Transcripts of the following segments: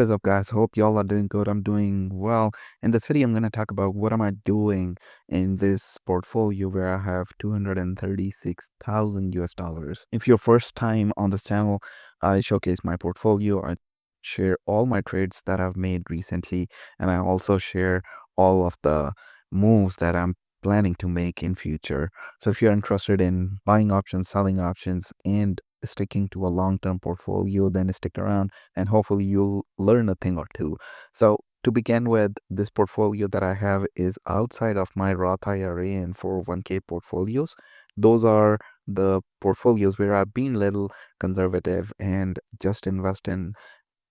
What's up, guys? Hope y'all are doing good. I'm doing well. In this video, I'm going to talk about what am I doing in this portfolio where I have 236,000 US dollars. If your first time on this channel, I showcase my portfolio. I share all my trades that I've made recently, and I also share all of the moves that I'm planning to make in future. So if you're interested in buying options, selling options, and sticking to a long-term portfolio, then stick around and hopefully you'll learn a thing or two. So to begin with, this portfolio that I have is outside of my Roth IRA and 401k portfolios. Those are the portfolios where I've been little conservative and just invest in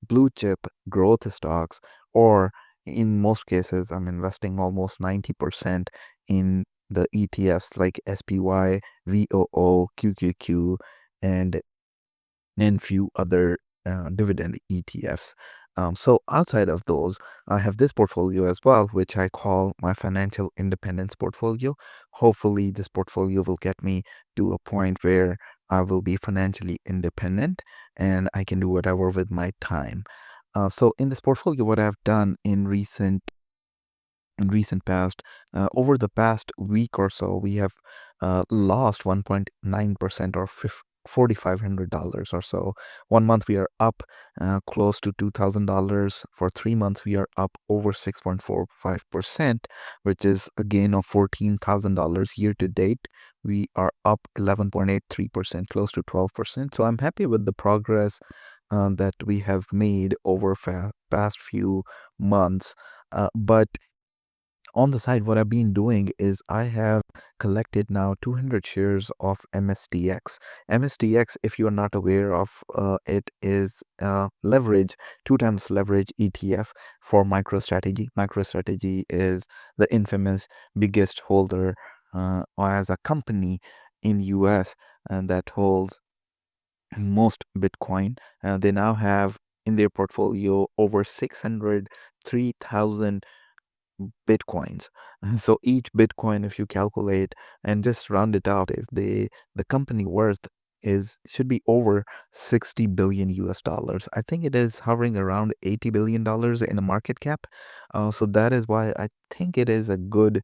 blue chip growth stocks, or in most cases, I'm investing almost 90% in the ETFs like SPY, VOO, QQQ, and few other dividend ETFs. So outside of those, I have this portfolio as well, which I call my financial independence portfolio. Hopefully, this portfolio will get me to a point where I will be financially independent and I can do whatever with my time. So in this portfolio, what I've done in recent past, over the past week or so, we have lost 1.9% or $4,500 or so. 1 month we are up close to $2,000. For 3 months we are up over 6.45%, which is a gain of $14,000 year to date. We are up 11.83%, close to 12%. So I'm happy with the progress that we have made over past few months. But on the side, what I've been doing is I have collected now 200 shares of MSTX. MSTX, if you are not aware of, it is leverage, 2 times leverage ETF for MicroStrategy. MicroStrategy is the infamous biggest holder as a company in US and that holds most Bitcoin. They now have in their portfolio over 603,000 bitcoins. So each bitcoin, if you calculate and just round it out, if the company worth is should be over 60 billion US dollars. I think it is hovering around 80 billion dollars in a market cap. So that is why I think it is a good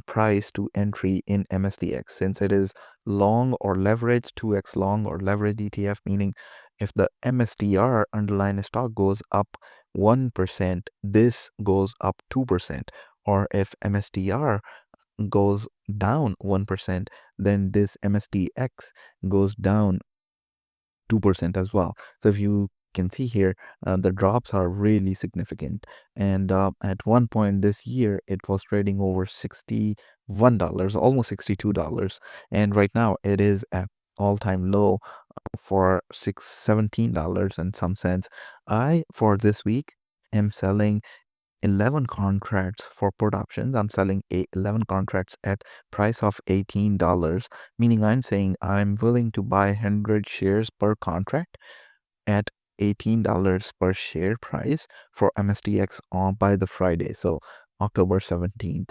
price to entry in MSDX, since it is long or leverage, 2x long or leverage ETF, meaning if the MSTR underlying stock goes up 1%, this goes up 2%. Or if MSTR goes down 1%, then this MSTX goes down 2% as well. So if you can see here, the drops are really significant. And at one point this year, it was trading over $61, almost $62. And right now it is at all-time low for $17 and some cents. I, for this week, am selling 11 contracts for put options. I'm selling 11 contracts at price of $18, meaning I'm saying I'm willing to buy 100 shares per contract at $18 per share price for MSTX on by the Friday. So October 17th.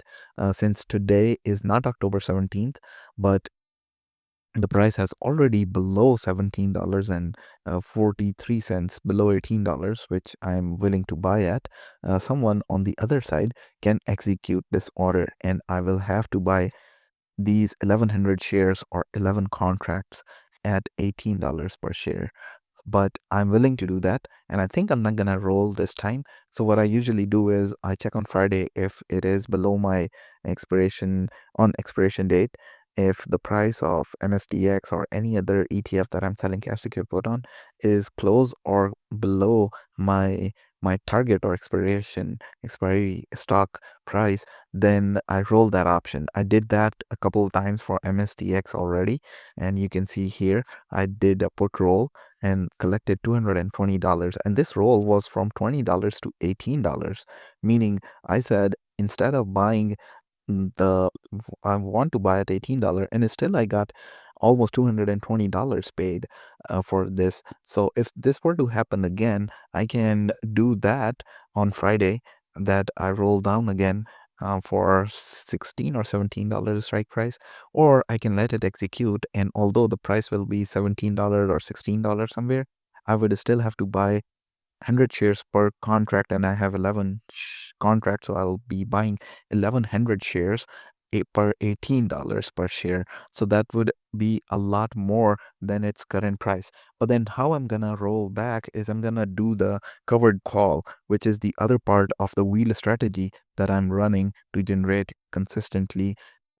Since today is not October 17th, but the price has already below $17 and 43 cents, below $18, which I'm willing to buy at. Someone on the other side can execute this order, and I will have to buy these 1100 shares or 11 contracts at $18 per share. But I'm willing to do that, and I think I'm not gonna roll this time. So what I usually do is I check on Friday if it is below my expiration date. If the price of MSDX or any other ETF that I'm selling cash secure put on is close or below my target or expiry stock price, then I roll that option. I did that a couple of times for MSDX already, and you can see here I did a put roll and collected $220. And this roll was from $20 to $18, meaning I said instead of buying I want to buy at $18, and still I got almost $220 paid for this. So if this were to happen again, I can do that on Friday, that I roll down again for $16 or $17 strike price, or I can let it execute. And although the price will be $17 or $16 somewhere, I would still have to buy 100 shares per contract, and I have 11 contracts, so I'll be buying 1100 shares per $18 per share. So that would be a lot more than its current price. But then how I'm gonna roll back is I'm gonna do the covered call, which is the other part of the wheel strategy that I'm running to generate consistently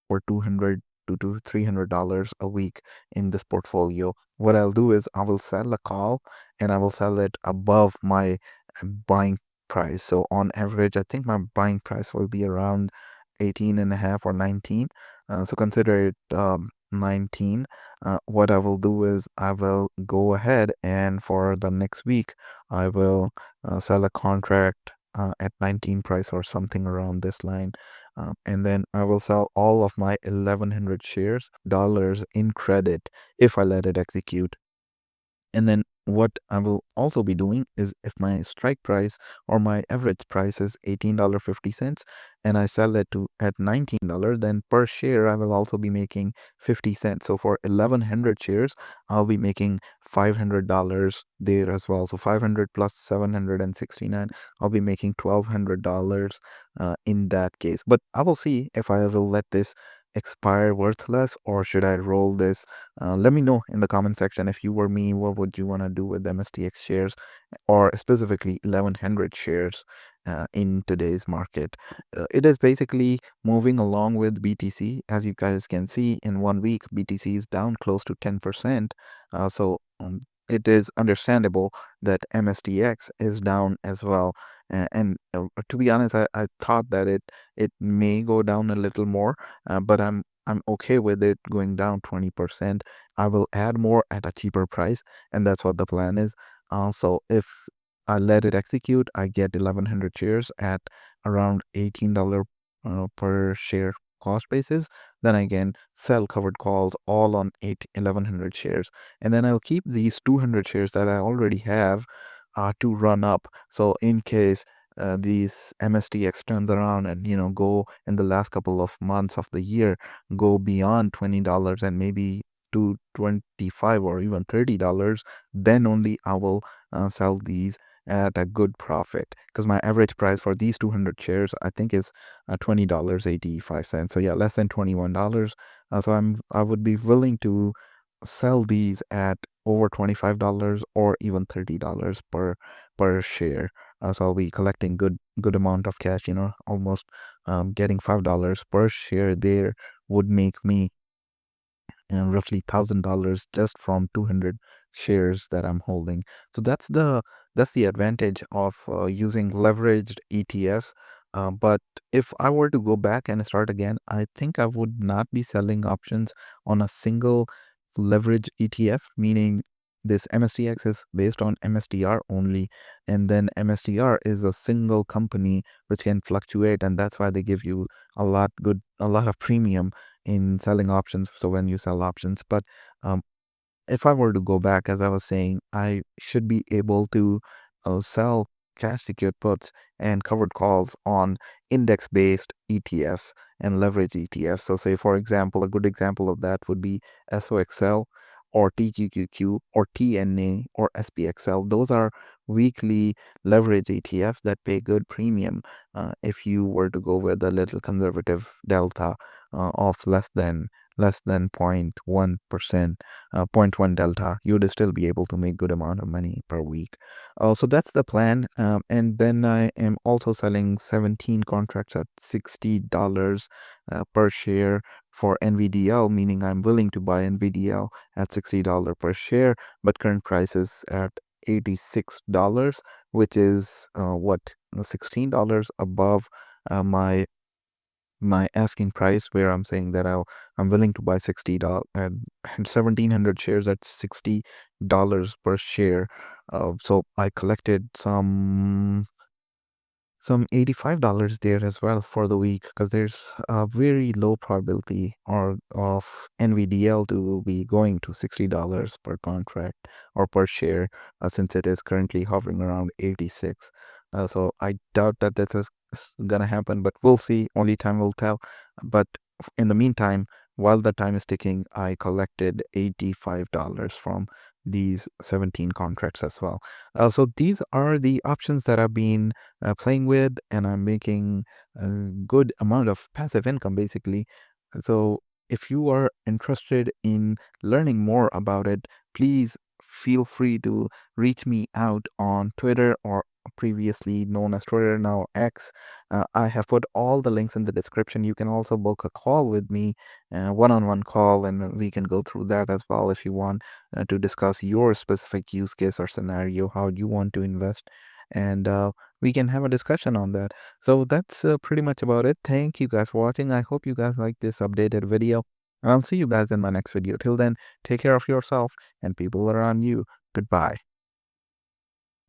for 200 to $300 a week in this portfolio. What I'll do is I will sell a call and I will sell it above my buying price. So on average, I think my buying price will be around 18 and a half or 19. So consider it 19. What I will do is I will go ahead and for the next week, I will sell a contract at 19 price or something around this line. And then I will sell all of my 1100 shares dollars in credit if I let it execute. And then what I will also be doing is if my strike price or my average price is $18.50 and I sell it to at $19, then per share I will also be making 50 cents. So for 1100 shares, I'll be making $500 there as well. So 500 plus 769, I'll be making $1200 in that case. But I will see if I will let this expire worthless or should I roll this. Let me know in the comment section if you were me, what would you want to do with MSTX shares or specifically 1100 shares in today's market. It is basically moving along with BTC. As you guys can see, in 1 week, BTC is down close to 10%. So it is understandable that MSTX is down as well. And to be honest, I thought that it may go down a little more, but I'm okay with it going down 20%. I will add more at a cheaper price, and that's what the plan is. So if I let it execute, I get 1100 shares at around $18 per share cost basis. Then I can sell covered calls all on 1100 shares. And then I'll keep these 200 shares that I already have to run up. So in case these MSTX turns around and go in the last couple of months of the year, go beyond $20 and maybe to 25 or even $30, then only I will sell these at a good profit, because my average price for these 200 shares I think is $20.85. So yeah, less than $21. So I would be willing to sell these at over $25 or even $30 per share. So I'll be collecting good amount of cash, almost getting $5 per share there would make me roughly $1,000 just from 200 shares that I'm holding. So that's the advantage of using leveraged ETFs. But if I were to go back and start again, I think I would not be selling options on a single leverage ETF, meaning this MSTX is based on MSTR only, and then MSTR is a single company which can fluctuate, and that's why they give you a lot of premium in selling options. So when you sell options, but um, if I were to go back, as I was saying, I should be able to sell cash secured puts and covered calls on index based ETFs and leverage ETFs. So, say for example, a good example of that would be SOXL or TQQQ or TNA or SPXL. Those are weekly leverage ETFs that pay good premium if you were to go with a little conservative delta of less than 0.1%, zero point 0.1 delta, you would still be able to make good amount of money per week. So that's the plan. And then I am also selling 17 contracts at $60 per share for NVDL, meaning I'm willing to buy NVDL at $60 per share, but current price is at $86, which is what, $16 above my asking price, where I'm saying that I'm willing to buy $60 and 1700 shares at $60 per share. So I collected some $85 there as well for the week, because there's a very low probability or of NVDL to be going to $60 per contract or per share, since it is currently hovering around 86. So I doubt that this is gonna happen, but we'll see. Only time will tell. But in the meantime, while the time is ticking, I collected $85 from these 17 contracts as well. So these are the options that I've been playing with, and I'm making a good amount of passive income basically. So if you are interested in learning more about it, please feel free to reach me out on Twitter, or previously known as Twitter, now X. I have put all the links in the description. You can also book a call with me, one-on-one call, and we can go through that as well if you want to discuss your specific use case or scenario, how you want to invest, and we can have a discussion on that. So that's pretty much about it. Thank you guys for watching. I hope you guys like this updated video, and I'll see you guys in my next video. Till then, take care of yourself and people around you. Goodbye.